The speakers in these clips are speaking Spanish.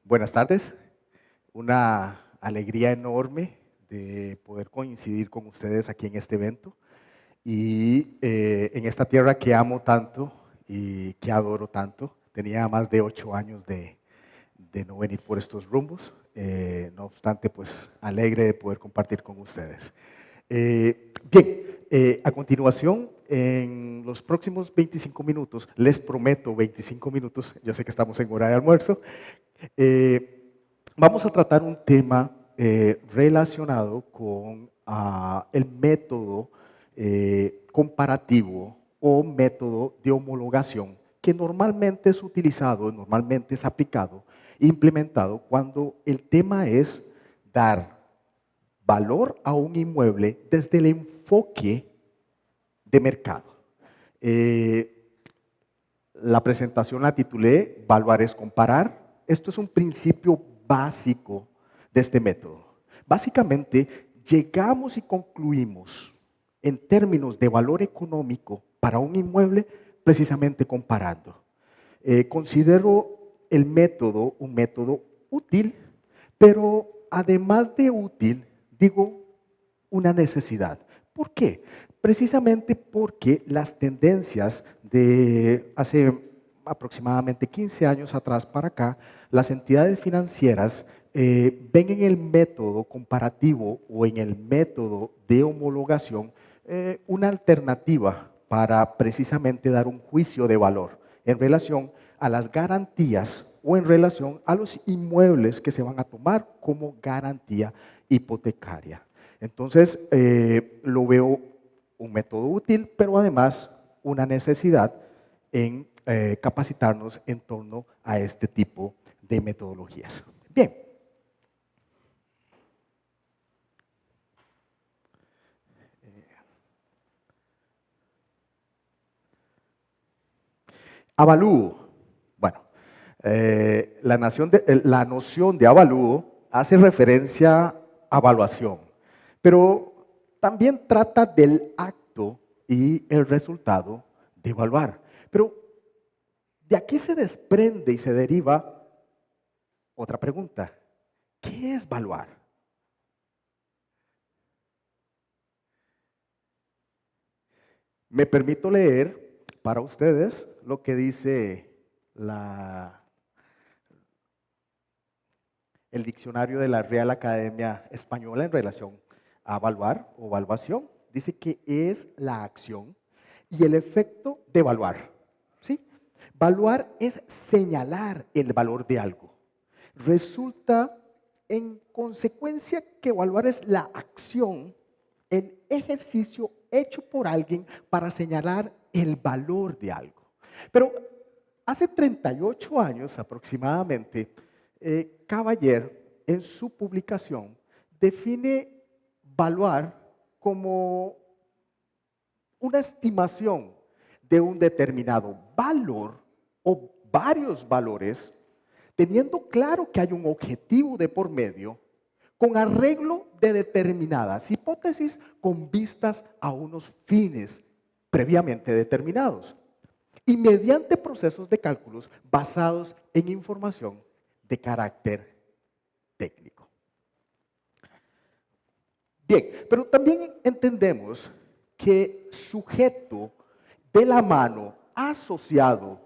Buenas tardes, una alegría enorme de poder coincidir con ustedes aquí en este evento y en esta tierra que amo tanto y que adoro tanto. Tenía más de 8 años de no venir por estos rumbos, no obstante, pues alegre de poder compartir con ustedes. A continuación, en los próximos 25 minutos, les prometo 25 minutos, yo sé que estamos en hora de almuerzo, eh, vamos a tratar un tema relacionado con el método comparativo o método de homologación que normalmente es utilizado, normalmente es aplicado, implementado cuando el tema es dar valor a un inmueble desde el enfoque de mercado. La presentación la titulé Valuar es comparar. Esto es un principio básico de este método. Básicamente, llegamos y concluimos en términos de valor económico para un inmueble precisamente comparando. Considero el método un método útil, pero además de útil, digo una necesidad. ¿Por qué? Precisamente porque las tendencias de hace aproximadamente 15 años atrás para acá, las entidades financieras ven en el método comparativo o en el método de homologación una alternativa para precisamente dar un juicio de valor en relación a las garantías o en relación a los inmuebles que se van a tomar como garantía hipotecaria. Entonces, lo veo un método útil, pero además una necesidad en capacitarnos en torno a este tipo de metodologías. Bien. Avalúo. Bueno, la noción de avalúo hace referencia a evaluación, pero también trata del acto y el resultado de evaluar. Pero de aquí se desprende y se deriva otra pregunta. ¿Qué es evaluar? Me permito leer para ustedes lo que dice el diccionario de la Real Academia Española en relación a evaluar o evaluación. Dice que es la acción y el efecto de evaluar. ¿Sí? Evaluar es señalar el valor de algo. Resulta en consecuencia que evaluar es la acción, el ejercicio hecho por alguien para señalar el valor de algo. Pero hace 38 años aproximadamente, Cavalier en su publicación define evaluar como una estimación de un determinado valor o varios valores, teniendo claro que hay un objetivo de por medio, con arreglo de determinadas hipótesis con vistas a unos fines previamente determinados y mediante procesos de cálculos basados en información de carácter técnico. Bien, pero también entendemos que sujeto de la mano asociado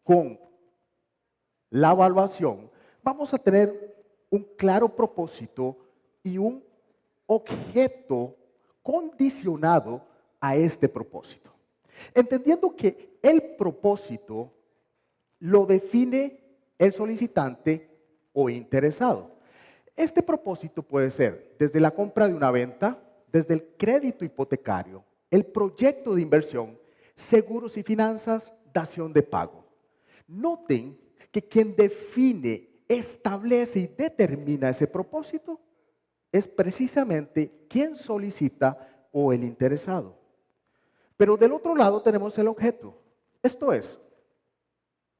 con la evaluación, vamos a tener un claro propósito y un objeto condicionado a este propósito. Entendiendo que el propósito lo define el solicitante o interesado. Este propósito puede ser desde la compra de una venta, desde el crédito hipotecario, el proyecto de inversión, seguros y finanzas, dación de pago. Noten que quien define, establece y determina ese propósito es precisamente quien solicita o el interesado. Pero del otro lado tenemos el objeto. Esto es,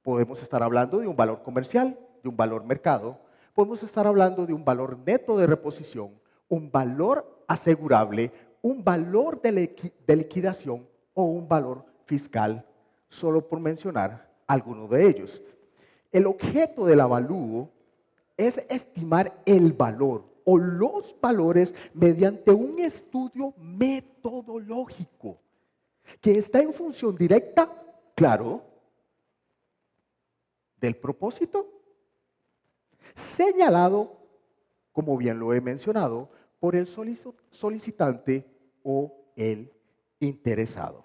podemos estar hablando de un valor comercial, de un valor mercado, podemos estar hablando de un valor neto de reposición, un valor asegurable, un valor de liquidación o un valor fiscal, solo por mencionar algunos de ellos. El objeto del avalúo es estimar el valor o los valores mediante un estudio metodológico que está en función directa, claro, del propósito señalado, como bien lo he mencionado, por el solicitante o el interesado.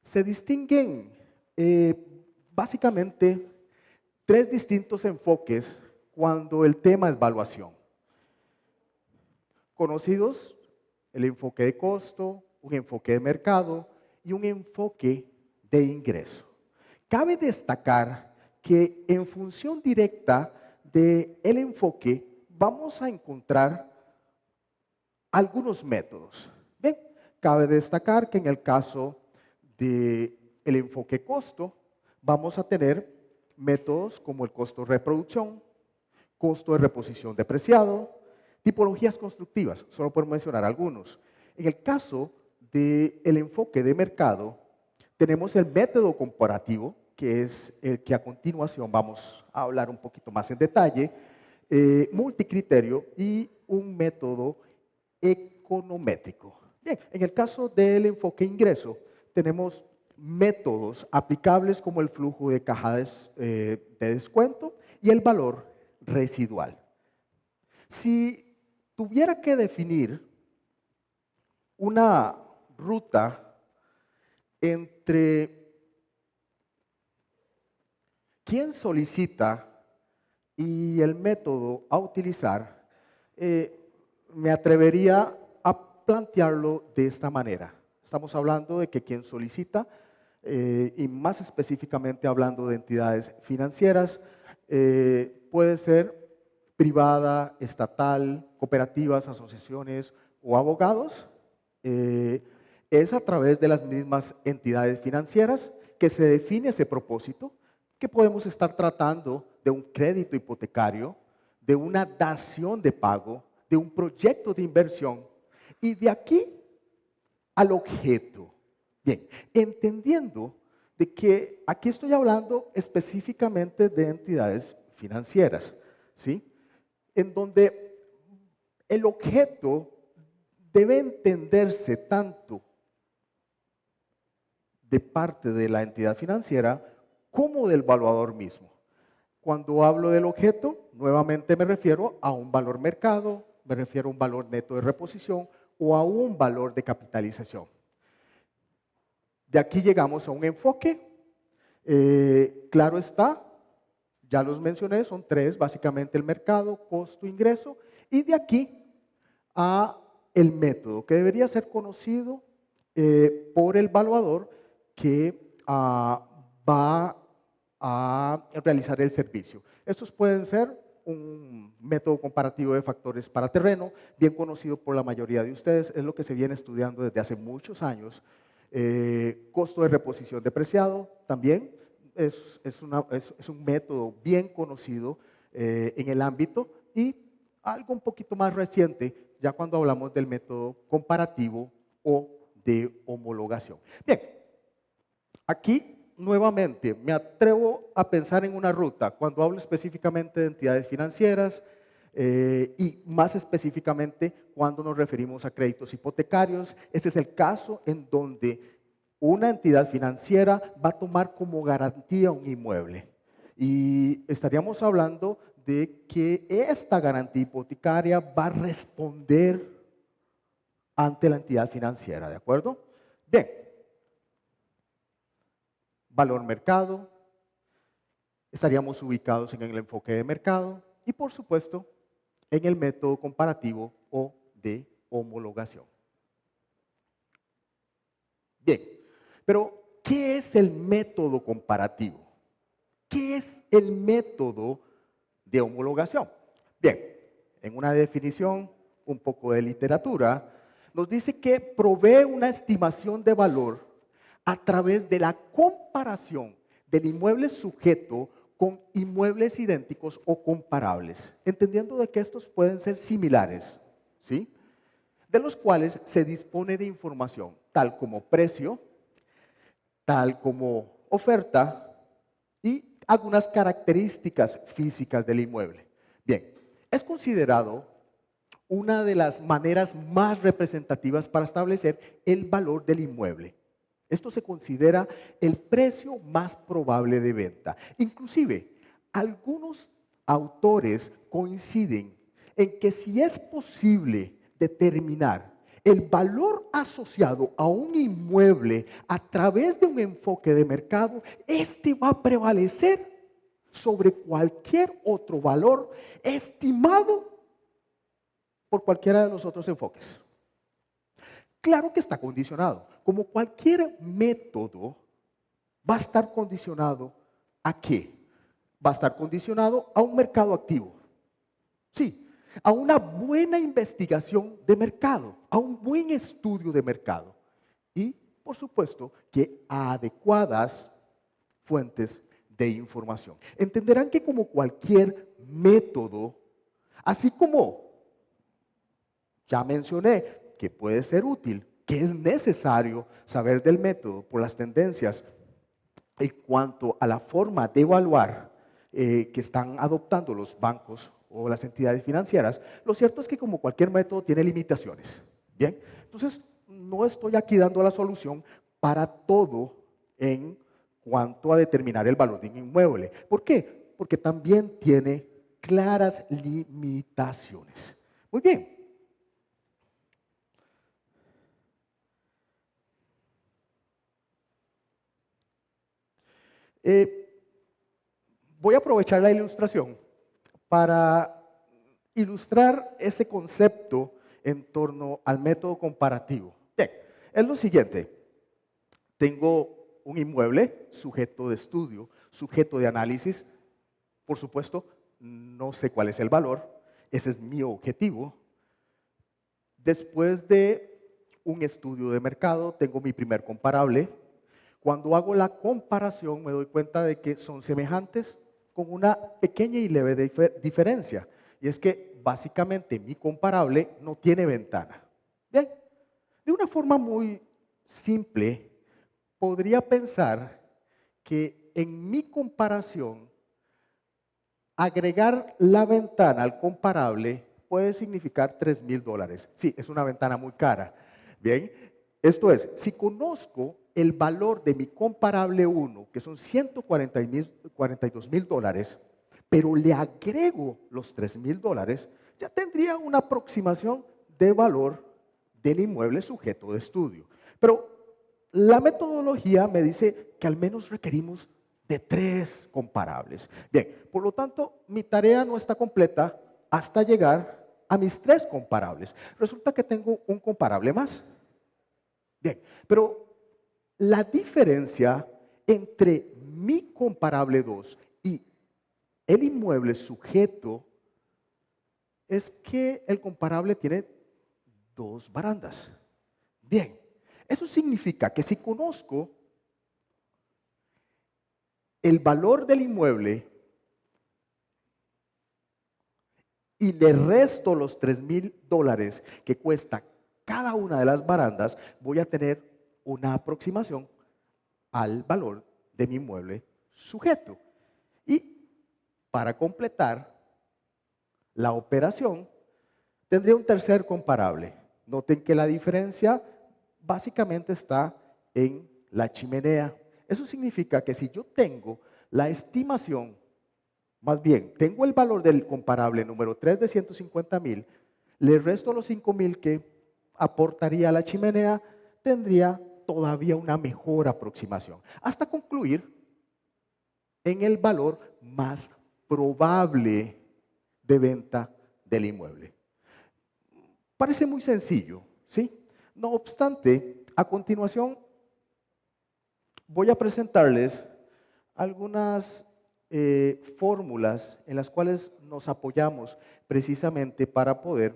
Se distinguen básicamente tres distintos enfoques cuando el tema es evaluación. Conocidos, el enfoque de costo, un enfoque de mercado y un enfoque de ingreso. Cabe destacar que en función directa del enfoque vamos a encontrar algunos métodos. Bien, cabe destacar que en el caso del enfoque costo, vamos a tener métodos como el costo de reproducción, costo de reposición depreciado, tipologías constructivas, solo por mencionar algunos. En el caso del enfoque de mercado, tenemos el método comparativo, que es el que a continuación vamos a hablar un poquito más en detalle, multicriterio y un método econométrico. Bien, en el caso del enfoque ingreso, tenemos métodos aplicables como el flujo de caja de descuento y el valor residual. Si tuviera que definir una ruta entre quién solicita y el método a utilizar, me atrevería a plantearlo de esta manera. Estamos hablando de que quien solicita, y más específicamente hablando de entidades financieras, puede ser privada, estatal, cooperativas, asociaciones o abogados. Es a través de las mismas entidades financieras que se define ese propósito, que podemos estar tratando de un crédito hipotecario, de una dación de pago, de un proyecto de inversión, y de aquí al objeto. Bien, entendiendo de que aquí estoy hablando específicamente de entidades financieras, ¿sí? En donde el objeto debe entenderse tanto de parte de la entidad financiera como del evaluador mismo. Cuando hablo del objeto, nuevamente me refiero a un valor mercado, me refiero a un valor neto de reposición o a un valor de capitalización. De aquí llegamos a un enfoque. Claro está, ya los mencioné, son tres, básicamente el mercado, costo, ingreso, y de aquí a el método, que debería ser conocido por el evaluador que va a realizar el servicio. Estos pueden ser un método comparativo de factores para terreno, bien conocido por la mayoría de ustedes, es lo que se viene estudiando desde hace muchos años. Costo de reposición depreciado también es un método bien conocido en el ámbito, y algo un poquito más reciente, ya cuando hablamos del método comparativo o de homologación. Bien, aquí nuevamente me atrevo a pensar en una ruta cuando hablo específicamente de entidades financieras y más específicamente cuando nos referimos a créditos hipotecarios. Este es el caso en donde una entidad financiera va a tomar como garantía un inmueble y estaríamos hablando de que esta garantía hipotecaria va a responder ante la entidad financiera, ¿de acuerdo? Bien. Valor mercado, estaríamos ubicados en el enfoque de mercado y por supuesto en el método comparativo o de homologación. Bien, pero ¿qué es el método comparativo? ¿Qué es el método de homologación? Bien, en una definición, un poco de literatura, nos dice que provee una estimación de valor a través de la comparación del inmueble sujeto con inmuebles idénticos o comparables, entendiendo de que estos pueden ser similares, ¿sí? De los cuales se dispone de información, tal como precio, tal como oferta y algunas características físicas del inmueble. Bien, es considerado una de las maneras más representativas para establecer el valor del inmueble. Esto se considera el precio más probable de venta. Inclusive, algunos autores coinciden en que si es posible determinar el valor asociado a un inmueble a través de un enfoque de mercado, este va a prevalecer sobre cualquier otro valor estimado por cualquiera de los otros enfoques. Claro que está condicionado. Como cualquier método, va a estar condicionado ¿a qué? Va a estar condicionado a un mercado activo. Sí, a una buena investigación de mercado, a un buen estudio de mercado. Y, por supuesto, que a adecuadas fuentes de información. Entenderán que como cualquier método, así como ya mencioné que puede ser útil, que es necesario saber del método por las tendencias en cuanto a la forma de evaluar que están adoptando los bancos o las entidades financieras, lo cierto es que como cualquier método tiene limitaciones. Bien, entonces no estoy aquí dando la solución para todo en cuanto a determinar el valor de un inmueble. ¿Por qué? Porque también tiene claras limitaciones. Muy bien. Voy a aprovechar la ilustración para ilustrar ese concepto en torno al método comparativo. Bien, es lo siguiente. Tengo un inmueble sujeto de estudio, sujeto de análisis. Por supuesto, no sé cuál es el valor. Ese es mi objetivo. Después de un estudio de mercado, tengo mi primer comparable. Cuando hago la comparación, me doy cuenta de que son semejantes con una pequeña y leve diferencia. Y es que básicamente mi comparable no tiene ventana. Bien, de una forma muy simple, podría pensar que en mi comparación, agregar la ventana al comparable puede significar $3,000. Sí, es una ventana muy cara. Bien, esto es, si conozco el valor de mi comparable 1, que son $142,000, pero le agrego los $3,000, ya tendría una aproximación de valor del inmueble sujeto de estudio. Pero la metodología me dice que al menos requerimos de 3 comparables. Bien, por lo tanto, mi tarea no está completa hasta llegar a mis 3 comparables. Resulta que tengo un comparable más. Bien, pero la diferencia entre mi comparable 2 y el inmueble sujeto es que el comparable tiene 2 barandas. Bien, eso significa que si conozco el valor del inmueble y le resto los $3,000 que cuesta cada una de las barandas, voy a tener una aproximación al valor de mi inmueble sujeto. Y para completar la operación, tendría un tercer comparable. Noten que la diferencia básicamente está en la chimenea. Eso significa que si yo tengo la estimación, más bien, tengo el valor del comparable número 3 de 150,000, le resto los 5,000 que aportaría la chimenea, tendría todavía una mejor aproximación, hasta concluir en el valor más probable de venta del inmueble. Parece muy sencillo, ¿sí? No obstante, a continuación voy a presentarles algunas fórmulas en las cuales nos apoyamos precisamente para poder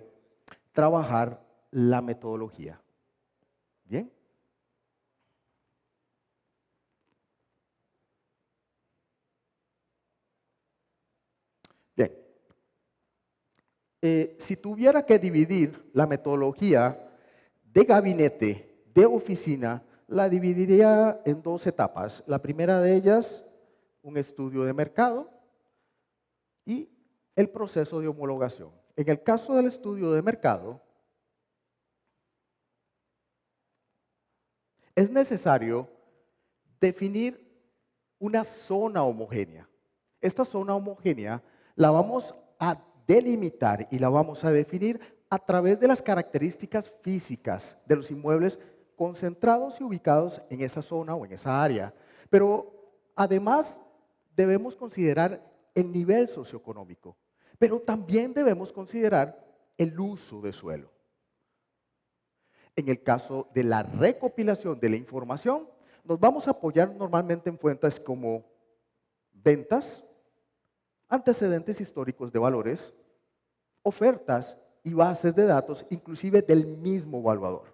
trabajar la metodología. ¿Bien? Bien. Si tuviera que dividir la metodología de gabinete, de oficina, la dividiría en 2 etapas. La primera de ellas, un estudio de mercado y el proceso de homologación. En el caso del estudio de mercado, es necesario definir una zona homogénea. Esta zona homogénea la vamos a delimitar y la vamos a definir a través de las características físicas de los inmuebles concentrados y ubicados en esa zona o en esa área. Pero además debemos considerar el nivel socioeconómico, pero también debemos considerar el uso de suelo. En el caso de la recopilación de la información, nos vamos a apoyar normalmente en fuentes como ventas, antecedentes históricos de valores, ofertas y bases de datos, inclusive del mismo evaluador.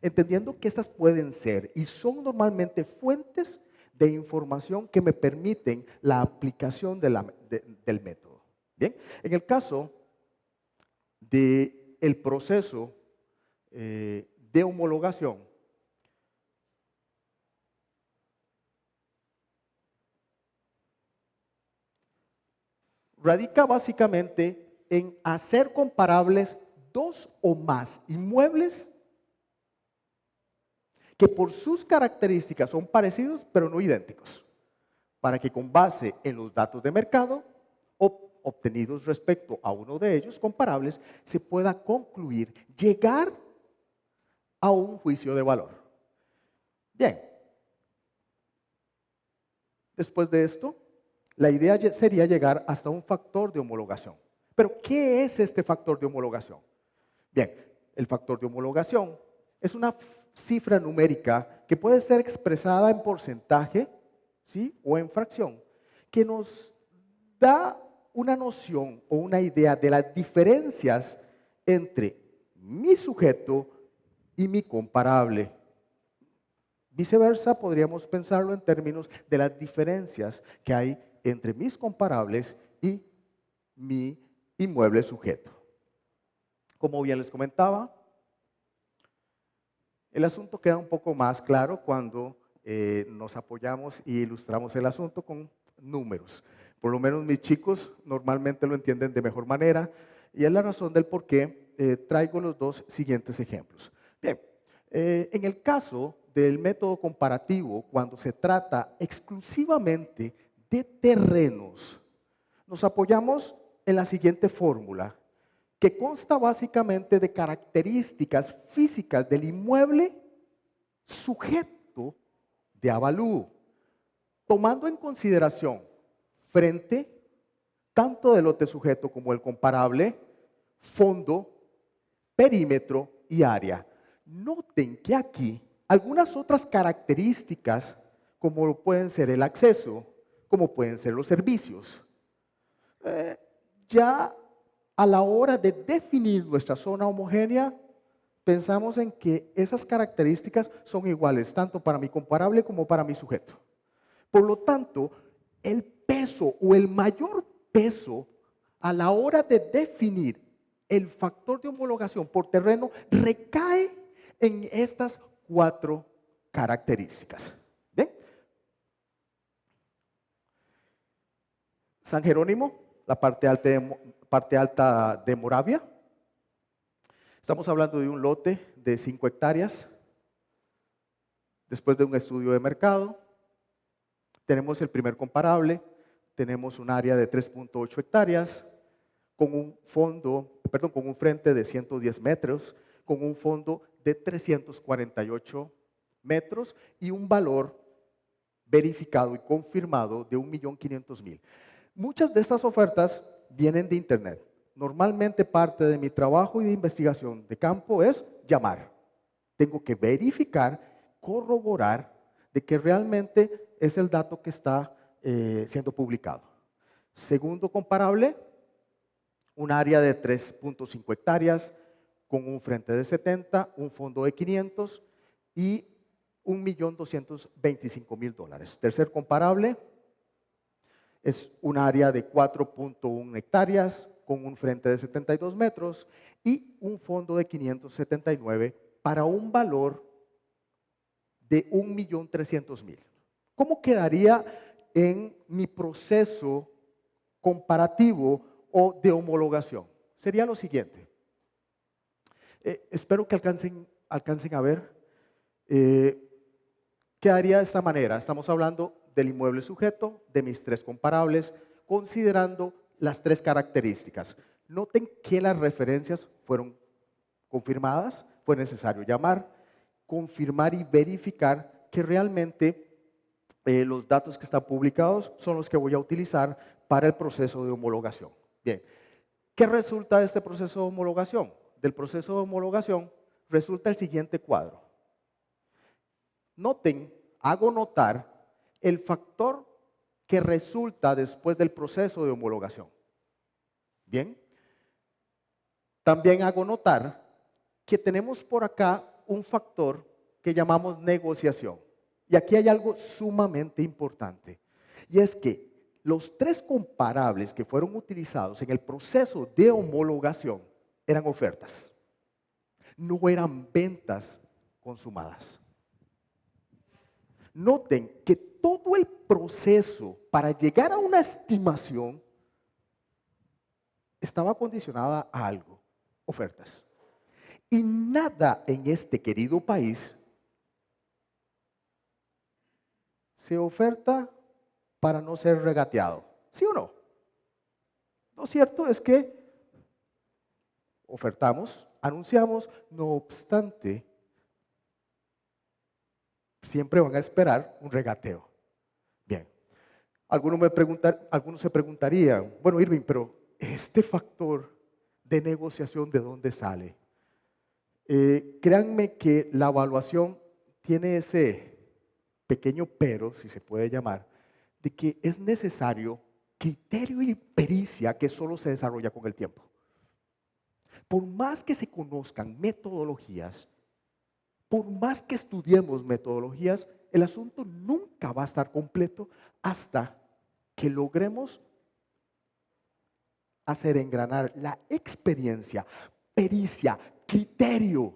Entendiendo que estas pueden ser y son normalmente fuentes de información que me permiten la aplicación del método. Bien, en el caso del proceso de homologación, radica básicamente en hacer comparables dos o más inmuebles que por sus características son parecidos pero no idénticos, para que con base en los datos de mercado obtenidos respecto a uno de ellos comparables, se pueda concluir, llegar a un juicio de valor. Bien, después de esto, la idea sería llegar hasta un factor de homologación. Pero, ¿qué es este factor de homologación? Bien, el factor de homologación es una cifra numérica que puede ser expresada en porcentaje, ¿sí?, o en fracción, que nos da una noción o una idea de las diferencias entre mi sujeto y mi comparable. Viceversa, podríamos pensarlo en términos de las diferencias que hay entre mis comparables y mi inmueble sujeto. Como bien les comentaba, el asunto queda un poco más claro cuando nos apoyamos y ilustramos el asunto con números. Por lo menos mis chicos normalmente lo entienden de mejor manera y es la razón del por qué traigo los dos siguientes ejemplos. Bien, en el caso del método comparativo, cuando se trata exclusivamente de terrenos, nos apoyamos en la siguiente fórmula, que consta básicamente de características físicas del inmueble sujeto de avalúo, tomando en consideración frente, tanto del lote sujeto como el comparable, fondo, perímetro y área. Noten que aquí algunas otras características, como pueden ser el acceso, como pueden ser los servicios, ya a la hora de definir nuestra zona homogénea, pensamos en que esas características son iguales, tanto para mi comparable como para mi sujeto. Por lo tanto, el peso o el mayor peso a la hora de definir el factor de homologación por terreno recae en estas cuatro características. ¿Bien? San Jerónimo, la parte alta de Moravia. Estamos hablando de un lote de 5 hectáreas. Después de un estudio de mercado, tenemos el primer comparable, tenemos un área de 3.8 hectáreas, con un frente de 110 metros, con un fondo de 348 metros y un valor verificado y confirmado de 1.500.000. Muchas de estas ofertas vienen de internet. Normalmente parte de mi trabajo y de investigación de campo es llamar. Tengo que verificar, corroborar de que realmente es el dato que está siendo publicado. Segundo comparable, un área de 3.5 hectáreas con un frente de 70, un fondo de 500 y $1.225.000. Tercer comparable es un área de 4.1 hectáreas con un frente de 72 metros y un fondo de 579 para un valor de 1.300.000. ¿Cómo quedaría en mi proceso comparativo o de homologación? Sería lo siguiente. Espero que alcancen a ver. Quedaría de esta manera. Estamos hablando del inmueble sujeto, de mis tres comparables, considerando las tres características. Noten que las referencias fueron confirmadas, fue necesario llamar, confirmar y verificar que realmente los datos que están publicados son los que voy a utilizar para el proceso de homologación. Bien, ¿qué resulta de este proceso de homologación? Del proceso de homologación resulta el siguiente cuadro. Noten, hago notar el factor que resulta después del proceso de homologación. Bien, también hago notar que tenemos por acá un factor que llamamos negociación. Y aquí hay algo sumamente importante, y es que los tres comparables que fueron utilizados en el proceso de homologación eran ofertas, no eran ventas consumadas. Noten que todo el proceso para llegar a una estimación estaba condicionada a algo, ofertas. Y nada en este querido país se oferta para no ser regateado, ¿sí o no? Lo cierto es que ofertamos, anunciamos, no obstante, siempre van a esperar un regateo. Bien, algunos se preguntarían, bueno, Irving, pero este factor de negociación, ¿de dónde sale? Créanme que la evaluación tiene ese pequeño pero, si se puede llamar, de que es necesario criterio y pericia que solo se desarrolla con el tiempo. Por más que se conozcan metodologías, por más que estudiemos metodologías, el asunto nunca va a estar completo hasta que logremos hacer engranar la experiencia, pericia, criterio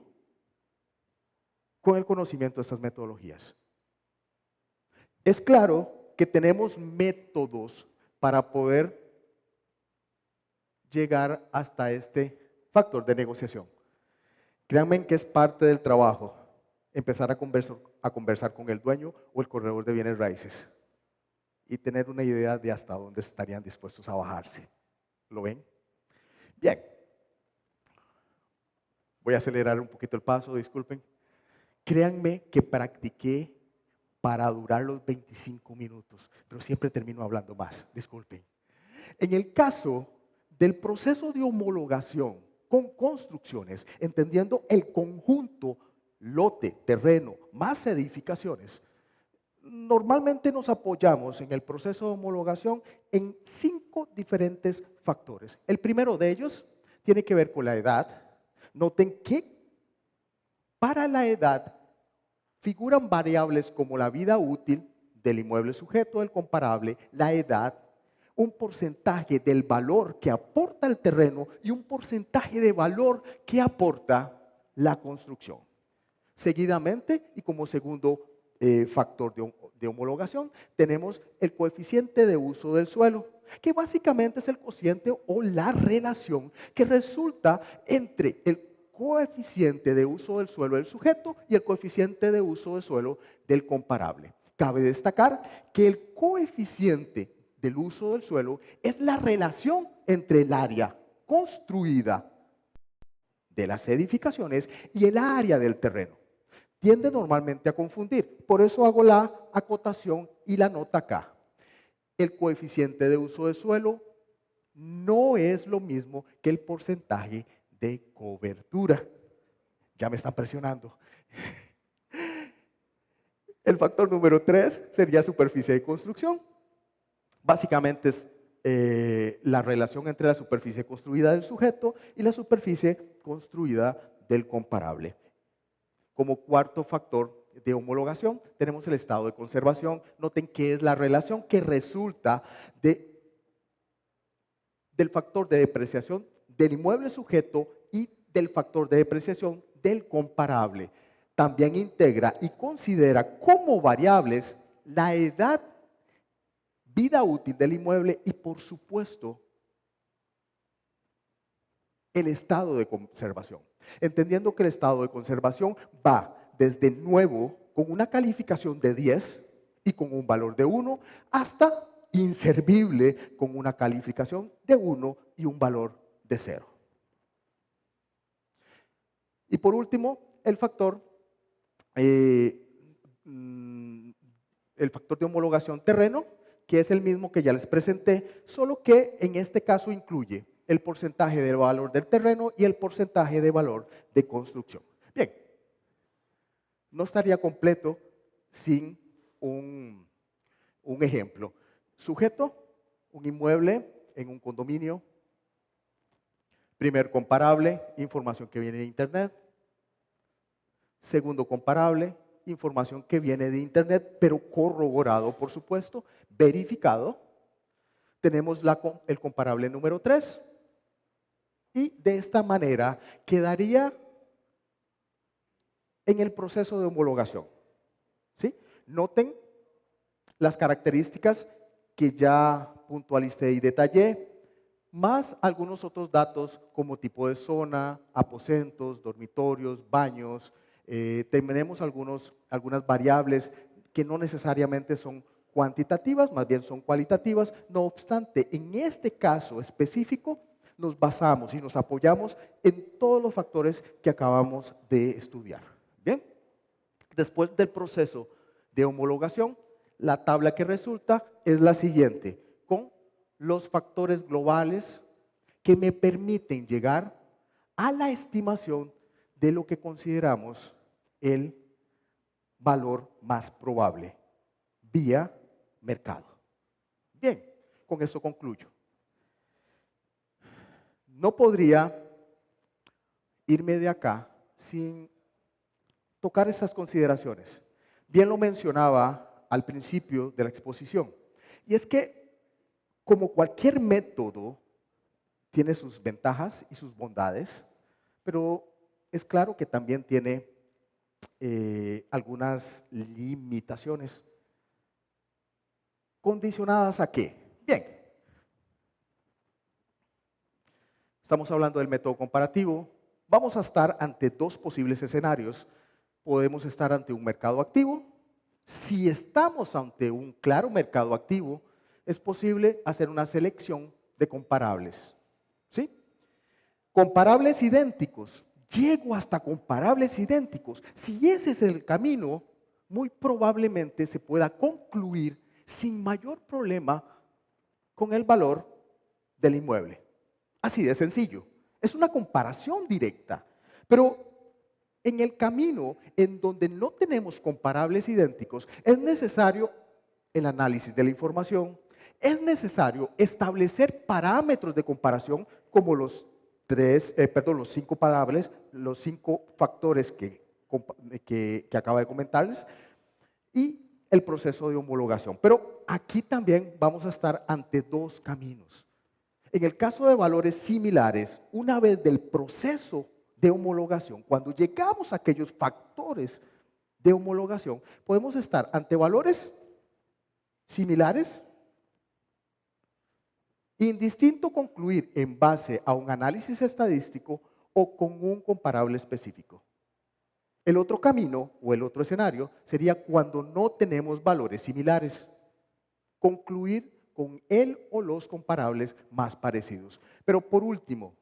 con el conocimiento de estas metodologías. Es claro que tenemos métodos para poder llegar hasta este factor de negociación. Créanme que es parte del trabajo empezar a conversar con el dueño o el corredor de bienes raíces y tener una idea de hasta dónde estarían dispuestos a bajarse. ¿Lo ven? Bien. Voy a acelerar un poquito el paso, disculpen. Créanme que practiqué para durar los 25 minutos, pero siempre termino hablando más, disculpen. En el caso del proceso de homologación con construcciones, entendiendo el conjunto, lote, terreno, más edificaciones, normalmente nos apoyamos en el proceso de homologación en 5 diferentes factores. El primero de ellos tiene que ver con la edad. Noten que para la edad figuran variables como la vida útil del inmueble sujeto del comparable, la edad, un porcentaje del valor que aporta el terreno y un porcentaje de valor que aporta la construcción. Seguidamente, y como segundo factor de homologación, tenemos el coeficiente de uso del suelo, que básicamente es el cociente o la relación que resulta entre el coeficiente de uso del suelo del sujeto y el coeficiente de uso del suelo del comparable. Cabe destacar que el coeficiente del uso del suelo es la relación entre el área construida de las edificaciones y el área del terreno. Tiende normalmente a confundir, por eso hago la acotación y la nota acá. El coeficiente de uso de suelo no es lo mismo que el porcentaje de cobertura. Ya me están presionando. El factor número 3 sería superficie de construcción. Básicamente es la relación entre la superficie construida del sujeto y la superficie construida del comparable. Como cuarto factor de homologación tenemos el estado de conservación. Noten que es la relación que resulta del factor de depreciación del inmueble sujeto y del factor de depreciación del comparable. También integra y considera como variables la edad vida útil del inmueble y, por supuesto, el estado de conservación. Entendiendo que el estado de conservación va desde nuevo con una calificación de 10 y con un valor de 1 hasta inservible con una calificación de 1 y un valor de 0. Y por último, el factor de homologación terreno, que es el mismo que ya les presenté, solo que en este caso incluye el porcentaje de valor del terreno y el porcentaje de valor de construcción. Bien, no estaría completo sin un ejemplo. Sujeto, un inmueble en un condominio. Primer comparable, información que viene de Internet. Segundo comparable, información que viene de Internet, pero corroborado, por supuesto, verificado. Tenemos el comparable número 3. Y de esta manera quedaría en el proceso de homologación. ¿Sí? Noten las características que ya puntualicé y detallé, más algunos otros datos como tipo de zona, aposentos, dormitorios, baños. Tenemos algunas variables que no necesariamente son cuantitativas, más bien son cualitativas. No obstante, en este caso específico, nos basamos y nos apoyamos en todos los factores que acabamos de estudiar. Bien, después del proceso de homologación, la tabla que resulta es la siguiente, con los factores globales que me permiten llegar a la estimación de lo que consideramos el valor más probable vía mercado. Bien, con eso concluyo. No podría irme de acá sin tocar esas consideraciones. Bien lo mencionaba al principio de la exposición. Y es que, como cualquier método, tiene sus ventajas y sus bondades, pero es claro que también tiene algunas limitaciones. ¿Condicionadas a qué? Bien, estamos hablando del método comparativo. Vamos a estar ante dos posibles escenarios. Podemos estar ante un mercado activo. Si estamos ante un claro mercado activo, es posible hacer una selección de comparables. ¿Sí? Comparables idénticos. Llego hasta comparables idénticos. Si ese es el camino, muy probablemente se pueda concluir sin mayor problema con el valor del inmueble. Así de sencillo. Es una comparación directa. Pero en el camino en donde no tenemos comparables idénticos, es necesario el análisis de la información, es necesario establecer parámetros de comparación como los cinco variables, los 5 factores que acaba de comentarles, y el proceso de homologación. Pero aquí también vamos a estar ante dos caminos. En el caso de valores similares, una vez del proceso de homologación, cuando llegamos a aquellos factores de homologación, podemos estar ante valores similares, indistinto concluir en base a un análisis estadístico o con un comparable específico. El otro camino o el otro escenario sería cuando no tenemos valores similares, concluir con el o los comparables más parecidos. Pero por último,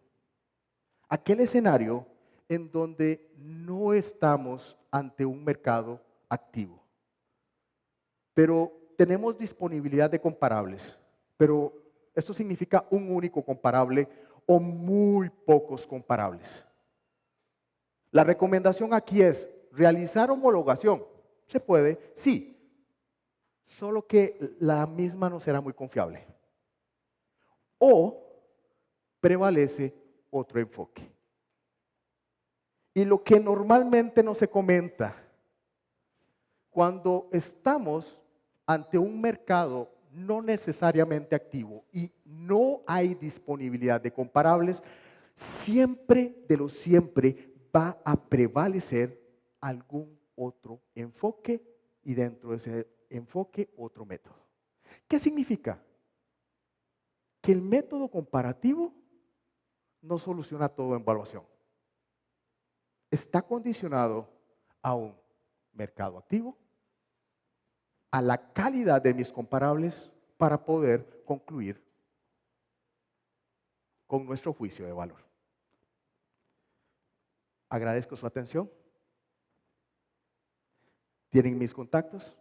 aquel escenario en donde no estamos ante un mercado activo, pero tenemos disponibilidad de comparables, pero esto significa un único comparable o muy pocos comparables. La recomendación aquí es realizar homologación. ¿Se puede? Sí, solo que la misma no será muy confiable. O prevalece otro enfoque. Y lo que normalmente no se comenta, cuando estamos ante un mercado no necesariamente activo y no hay disponibilidad de comparables, siempre de lo siempre va a prevalecer algún otro enfoque y dentro de ese enfoque otro método. ¿Qué significa? Que el método comparativo no soluciona todo en evaluación. Está condicionado a un mercado activo, a la calidad de mis comparables para poder concluir con nuestro juicio de valor. Agradezco su atención. Tienen mis contactos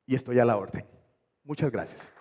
y estoy a la orden. Muchas gracias.